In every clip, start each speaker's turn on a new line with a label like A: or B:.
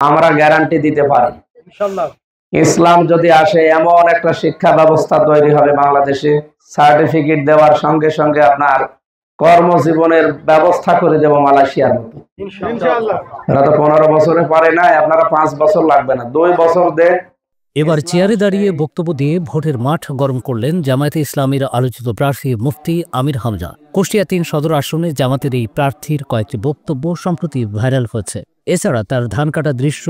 A: আমরা গ্যারান্টি দিতে পারি ইনশাআল্লাহ ইসলাম যদি আসে এমন একটা শিক্ষা ব্যবস্থা তৈরি হবে বাংলাদেশে, সার্টিফিকেট দেওয়ার সঙ্গে সঙ্গে আপনার কর্মজীবনের ব্যবস্থা করে দেব মালয়েশিয়ার মতো ইনশাআল্লাহ। এরা তো 15 বছরে পারে না, আপনারা 5 বছর লাগবে না, 2 বছর দে।
B: এবার চেয়ারে দাঁড়িয়ে বক্তব্য দিয়ে ভোটের মাঠ গরম করলেন জামায়াতে ইসলামীর আলোচিত প্রার্থী মুফতি আমির হামজা। কুষ্টিয়া 3 সদর আসনে জামাতের এই প্রার্থীর কয়েকটি বক্তব্য সম্প্রতি ভাইরাল হয়েছে। এছাড়া তার ধান কাটা দৃশ্য,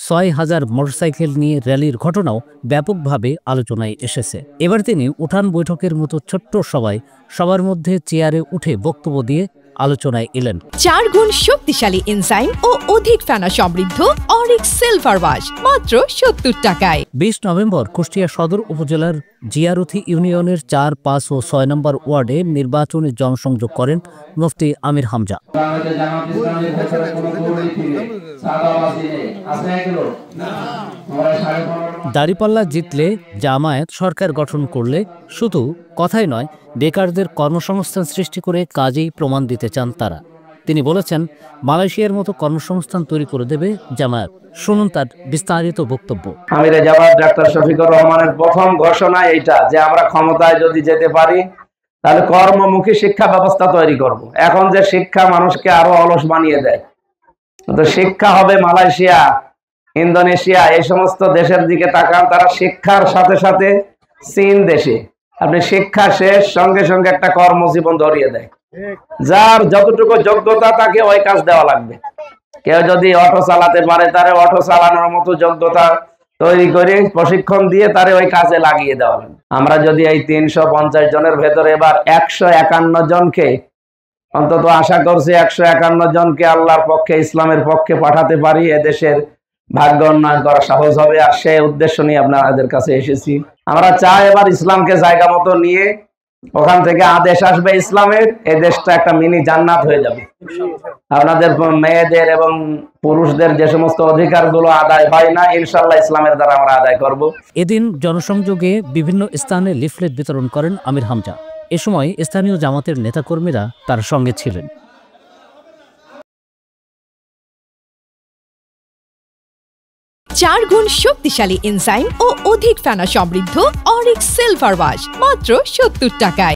B: 6000 মোটরসাইকেল নিয়ে র্যালির ঘটনাও ব্যাপকভাবে আলোচনায় এসেছে। এবার তিনি উঠান বৈঠকের মতো ছোট্ট সবার মধ্যে চেয়ারে উঠে বক্তব্য দিয়ে আলোচনায় এলেন।
C: 4 গুণ শক্তিশালী এনজাইম ও অধিক ফেনা সমৃদ্ধ অরিক্স সিলভার ওয়াশ মাত্র 70 টাকায়।
B: 20 নভেম্বর কুষ্টিয়া সদর উপজেলার জিয়ারথী ইউনিয়নের 4, 5 ও 6 নম্বর ওয়ার্ডে নির্বাচনী জনসংযোগ করেন মুফতি আমির হামজা। দাঁড়িপাল্লা জিতলে, জামায়াত সরকার গঠন করলে শুধু কথাই নয়, বেকারদের কর্মসংস্থান সৃষ্টি করে কাজেই প্রমাণ দিতে চান তারা। তিনি বলেছেন, মালয়েশিয়ার মতো কর্মসংস্থান তৈরি করে দেবে জামায়াত। শুনুন তার বিস্তারিত বক্তব্য।
A: আমিরে জামাত ডাক্তার শফিকুর রহমানের প্রথম ঘোষণা এইটা যে আমরা ক্ষমতায় যদি যেতে পারি তাহলে কর্মমুখী শিক্ষা ব্যবস্থা তৈরি করব। এখন যে শিক্ষা মানুষকে আরো অলস বানিয়ে দেয়, তো শিক্ষা হবে মালয়েশিয়া, ইন্দোনেশিয়া এই সমস্ত দেশের দিকে তাকান, তারা শিক্ষার সাথে সাথে চীন দেশে আপনি শিক্ষা শেষ সঙ্গে সঙ্গে একটা কর্মজীবন ধরিয়ে দেয়। যার যতটুকু যোগ্যতা তাকে ওই কাজ দেওয়া লাগবে। কেউ যদি অটো চালাতে পারে তারে অটো চালানোর মতো যোগ্যতা তৈরি করে প্রশিক্ষণ দিয়ে তারে ওই কাজে লাগিয়ে দেওয়া লাগবে। আমরা যদি এই 350 জনের ভেতরে এবার 151 জনকে অন্তত আশা করছি 151 জনকে আল্লাহর পক্ষে ইসলামের পক্ষে পাঠাতে পারি, এদেশের ভাগ্য উন্নয়ন করা সহজ হবে। আর সেই উদ্দেশ্য নিয়ে আপনাদের কাছে এসেছি। আমরা চাই এবার ইসলামকে জায়গা মতো নিয়ে ওখান থেকে আদেশ আসবে ইসলামের, এই দেশটা একটা মিনি জান্নাত হয়ে যাবে। আপনাদের মেয়েদের এবং পুরুষদের যে সমস্ত অধিকারগুলো আদায় হয় না, ইনশাআল্লাহ ইসলামের দ্বারা আমরা আদায় করব।
B: এদিন জনসংযোগে বিভিন্ন স্থানে লিফলেট বিতরণ করেন আমির হামজা। এ সময় স্থানীয় জামাতের নেতাকর্মীরা তার সঙ্গে ছিলেন।
C: 4 গুণ শক্তিশালী এনজাইম ও অধিক ফেনা সমৃদ্ধ অরিক্স সিলভার ওয়াশ মাত্র 70 টাকায়।